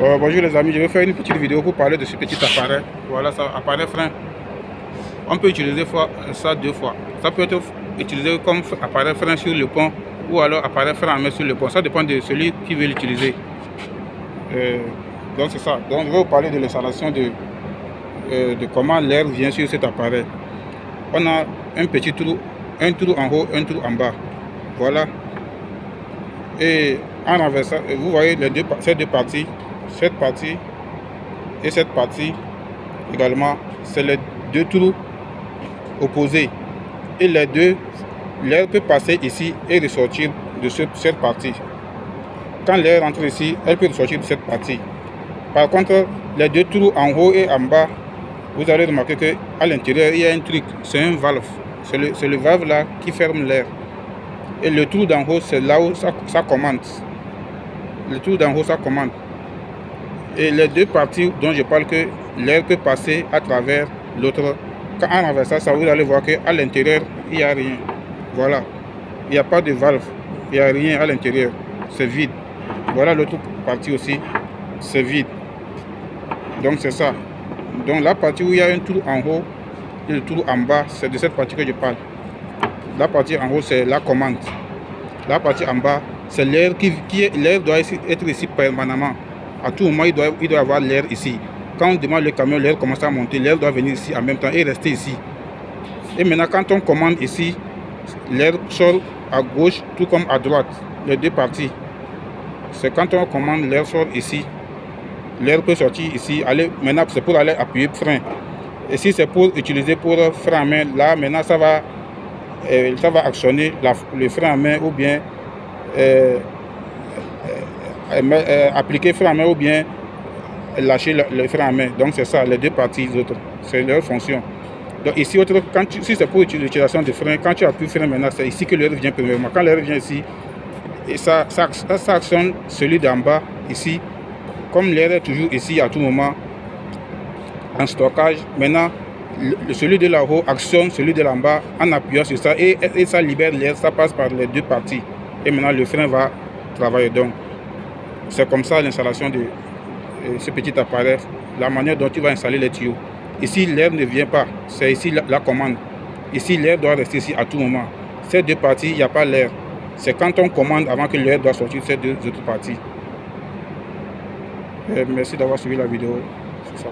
Bonjour les amis, je vais faire une petite vidéo pour parler de ce petit appareil. Voilà, ça, appareil frein. On peut utiliser ça deux fois. Ça peut être utilisé comme appareil frein sur le pont ou alors appareil frein à main sur le pont. Ça dépend de celui qui veut l'utiliser. Donc c'est ça. Donc je vais vous parler de l'installation de comment l'air vient sur cet appareil. On a un petit trou, un trou en haut, un trou en bas. Voilà. Et en renversant, vous voyez ces deux parties. Cette partie et cette partie également, c'est les deux trous opposés. Et les deux, l'air peut passer ici et ressortir de cette partie. Quand l'air entre ici, elle peut ressortir de cette partie. Par contre, les deux trous en haut et en bas, vous allez remarquer qu'à l'intérieur, il y a un truc, c'est un valve. C'est le valve là qui ferme l'air. Et le trou d'en haut, c'est là où ça commande. Le trou d'en haut, ça commande. Et les deux parties dont je parle, que l'air peut passer à travers l'autre. Quand on renverse ça, vous allez voir qu'à l'intérieur, il n'y a rien. Voilà. Il n'y a pas de valve. Il n'y a rien à l'intérieur. C'est vide. Voilà l'autre partie aussi. C'est vide. Donc c'est ça. Donc la partie où il y a un trou en haut et le trou en bas, c'est de cette partie que je parle. La partie en haut, c'est la commande. La partie en bas, c'est l'air l'air doit être ici permanemment. À tout moment, il doit avoir l'air ici. Quand on demande le camion, l'air commence à monter, l'air doit venir ici en même temps et rester ici. Et maintenant, quand on commande ici, l'air sort à gauche, tout comme à droite, les deux parties. C'est quand on commande, l'air sort ici. L'air peut sortir ici. Maintenant, c'est pour aller appuyer frein. Et si c'est pour utiliser pour frein à main, là, maintenant, ça va actionner le frein à main ou bien appliquer frein à main ou bien lâcher le frein à main. Donc c'est ça, les deux parties autres, c'est leur fonction. Donc ici, si c'est pour l'utilisation de frein, quand tu appuies frein maintenant, c'est ici que l'air vient premièrement. Quand l'air vient ici, et ça actionne celui d'en bas ici. Comme l'air est toujours ici à tout moment en stockage, maintenant celui de là-haut actionne celui de là en bas en appuyant sur ça et ça libère l'air, ça passe par les deux parties. Et maintenant le frein va travailler. Donc c'est comme ça l'installation de ce petit appareil, la manière dont tu vas installer les tuyaux. Ici l'air ne vient pas, c'est ici la commande. Ici l'air doit rester ici à tout moment. Ces deux parties, il n'y a pas l'air. C'est quand on commande avant que l'air doit sortir ces deux autres parties. Merci d'avoir suivi la vidéo. C'est ça.